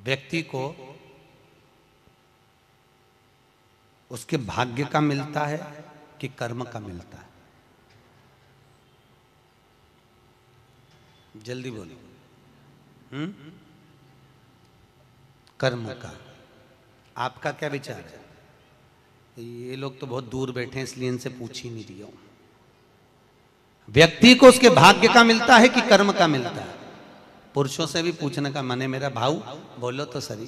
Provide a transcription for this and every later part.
व्यक्ति को उसके भाग्य का मिलता है कि कर्म का मिलता है? जल्दी बोलो। कर्म का। आपका क्या विचार है? ये लोग तो बहुत दूर बैठे हैं इसलिए इनसे पूछ ही नहीं रही हूं। व्यक्ति को उसके भाग्य का मिलता है कि कर्म का मिलता है? पुरुषों से भी पूछने का मन है मेरा भाऊ, बोलो तो सही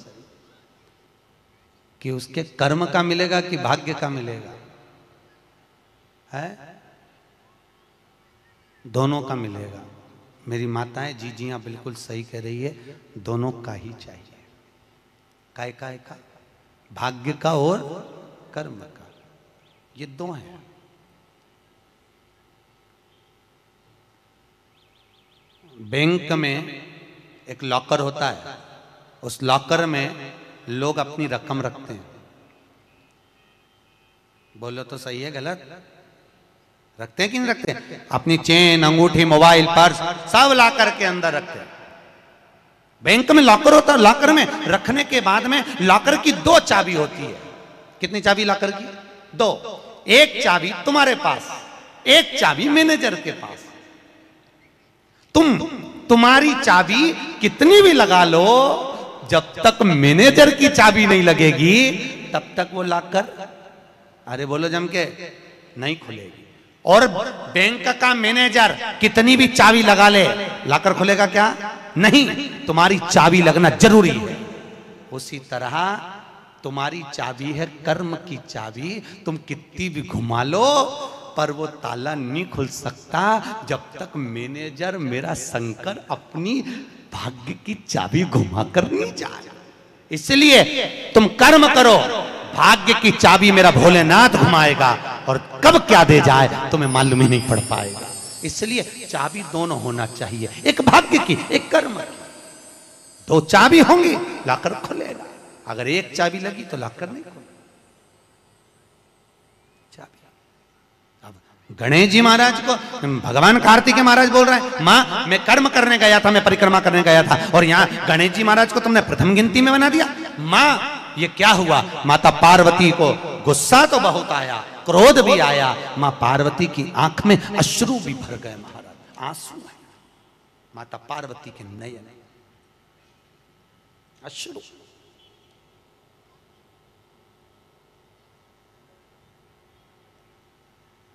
कि उसके कर्म का मिलेगा कि भाग्य का मिलेगा? है दोनों का मिलेगा। मेरी माताएं जीजियां बिल्कुल सही कह रही है, दोनों का ही चाहिए। काय का भाग्य का और कर्म का, ये दो हैं। बैंक में एक लॉकर होता है, उस लॉकर में लोग अपनी रकम रखते हैं। बोलो तो सही है गलत? रखते हैं कि नहीं रखते? अपनी चेन, अंगूठी, मोबाइल, पर्स सब लॉकर के अंदर रखते हैं। बैंक में लॉकर होता है, लॉकर में रखने के बाद में लॉकर की दो चाबी होती है। कितनी चाबी लॉकर की? दो। एक चाबी तुम्हारे पास, एक चाबी मैनेजर के पास। तुम्हारी चाबी कितनी भी लगा लो, जब तक मैनेजर की चाबी नहीं लगेगी तब तक वो लॉकर, अरे बोलो जम के, नहीं खुलेगी। और बैंक का मैनेजर कितनी भी चाबी लगा ले, लॉकर खुलेगा क्या? नहीं, तुम्हारी चाबी लगना जरूरी है। उसी तरह तुम्हारी चाबी है कर्म की चाबी, तुम कितनी भी घुमा लो पर वो ताला नहीं खुल सकता जब तक मैनेजर मेरा शंकर अपनी भाग्य की चाबी घुमा कर नहीं जाए। इसलिए तुम कर्म करो, भाग्य की चाबी मेरा भोलेनाथ घुमाएगा, और कब क्या दे जाए तुम्हें मालूम ही नहीं पड़ पाएगा। इसलिए चाबी दोनों होना चाहिए, एक भाग्य की, एक कर्म की। दो चाबी होंगी लॉकर खुलेगा, अगर एक चाबी लगी तो लॉकर नहीं खुलेगा। गणेश जी महाराज को भगवान कार्तिकेय महाराज बोल रहे हैं, माँ मैं कर्म करने गया था, मैं परिक्रमा करने गया था, और यहाँ गणेश जी महाराज को तुमने प्रथम गिनती में बना दिया। माँ ये क्या हुआ? माता पार्वती को गुस्सा तो बहुत आया, क्रोध भी आया, माँ पार्वती की आंख में अश्रु भी भर गए महाराज, आंसू है माता पार्वती के नयन, अश्रु।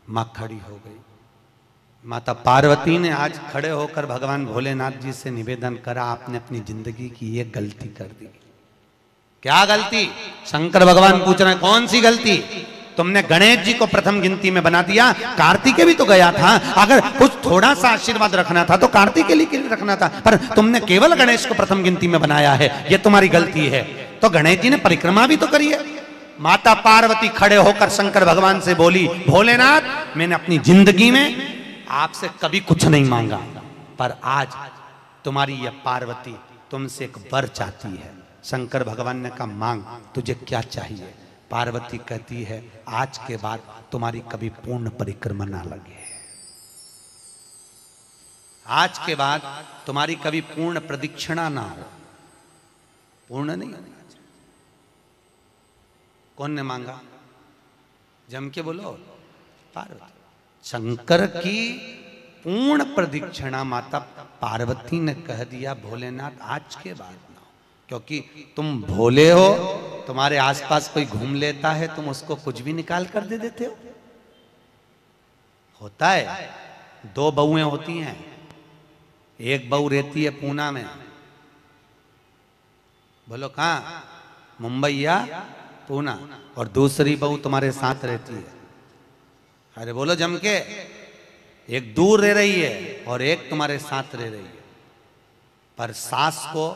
मां खड़ी हो गई। माता पार्वती ने आज खड़े होकर भगवान भोलेनाथ जी से निवेदन करा, आपने अपनी जिंदगी की ये गलती कर दी। क्या गलती? शंकर भगवान पूछ रहे हैं कौन सी गलती? तुमने गणेश जी को प्रथम गिनती में बना दिया, कार्तिकेय भी तो गया था, अगर कुछ थोड़ा सा आशीर्वाद रखना था तो कार्तिकेय के लिए रखना था, पर तुमने केवल गणेश को प्रथम गिनती में बनाया है, ये तुम्हारी गलती है। तो गणेश जी ने परिक्रमा भी तो करी है। माता पार्वती खड़े होकर शंकर भगवान से बोली, भोलेनाथ मैंने अपनी जिंदगी में आपसे कभी कुछ नहीं मांगा, पर आज तुम्हारी यह पार्वती तुमसे एक वर चाहती है। शंकर भगवान ने कहा मांग, तुझे क्या चाहिए? पार्वती कहती है आज के बाद तुम्हारी कभी पूर्ण परिक्रमा ना लगे, आज के बाद तुम्हारी कभी पूर्ण प्रदक्षिणा ना हो, पूर्ण नहीं होना। कौन ने मांगा? जम के बोलो, पार्वती। शंकर की पूर्ण प्रदक्षिणा माता पार्वती ने कह दिया भोलेनाथ आज के बाद ना हो, क्योंकि तुम भोले हो, तुम्हारे आसपास कोई घूम लेता है तुम उसको कुछ भी निकाल कर दे देते हो। होता है, दो बहुएं होती हैं, एक बहू रहती है पूना में, बोलो कहां? मुंबई या पूना, और दूसरी बहू तुम्हारे साथ रहती है। अरे बोलो जम के, एक दूर रह रही है और एक तुम्हारे साथ रह रही है। पर सास को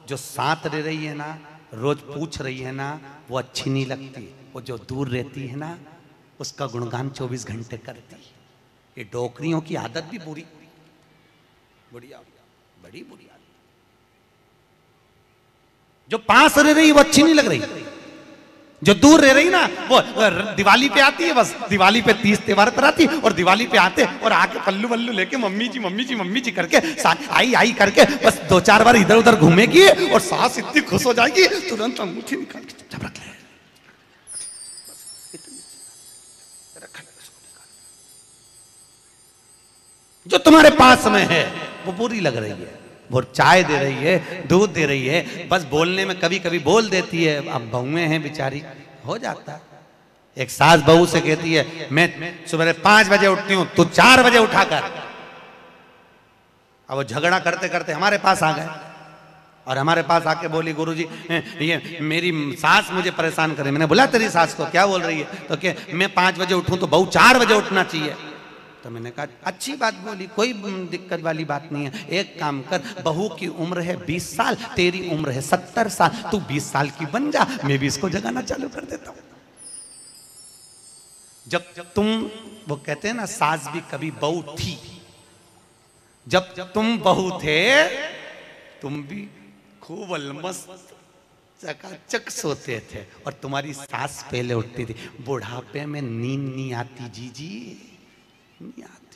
जो साथ रह रही है ना, रोज पूछ रही है ना, वो अच्छी नहीं लगती। वो जो दूर रहती है ना, उसका गुणगान 24 घंटे करती है। ये डोकरियों की आदत भी बुरी, बढ़िया, बड़ी बुरी आदत। जो पास रह रही वो अच्छी नहीं लग रही, जो दूर रह रही ना वो दिवाली पे आती है, बस दिवाली पे 30 त्योहार पर आती है, और दिवाली पे आते और आके पल्लू वल्लू लेके मम्मी जी मम्मी जी मम्मी जी करके आई आई करके बस 2-4 बार इधर उधर घूमेगी और सास इतनी खुश हो जाएगी, तुरंत अंगूठी निकाल के चुपचाप रख ले। जो तुम्हारे पास में है वो बुरी लग रही है, वो चाय दे रही है, दूध दे रही है, बस बोलने में कभी कभी बोल देती है। अब बहुएं हैं बेचारी, हो जाता है। एक सास बहू से कहती है मैं सुबह 5 बजे उठती हूं, तू 4 बजे उठाकर। अब वो झगड़ा करते करते हमारे पास आ गए और हमारे पास आके बोली गुरुजी ये मेरी सास मुझे परेशान करे। मैंने बोला तेरी सास को क्या बोल रही है? तो क्या मैं 5 बजे उठूं तो बहू 4 बजे उठना चाहिए। तो मैंने कहा अच्छी बात बोली, कोई दिक्कत वाली बात नहीं है। एक काम कर, बहू की उम्र है 20 साल, तेरी उम्र है 70 साल, तू 20 साल की बन जा, मैं भी इसको जगाना चालू कर देता हूं। जब तुम, वो कहते हैं ना सास भी कभी बहू थी, जब तुम बहू थे तुम भी खूब अलमस्त चकाचक सोते थे और तुम्हारी सास पहले उठती थी। बुढ़ापे में नींद नहीं आती जीजी, नहीं आती।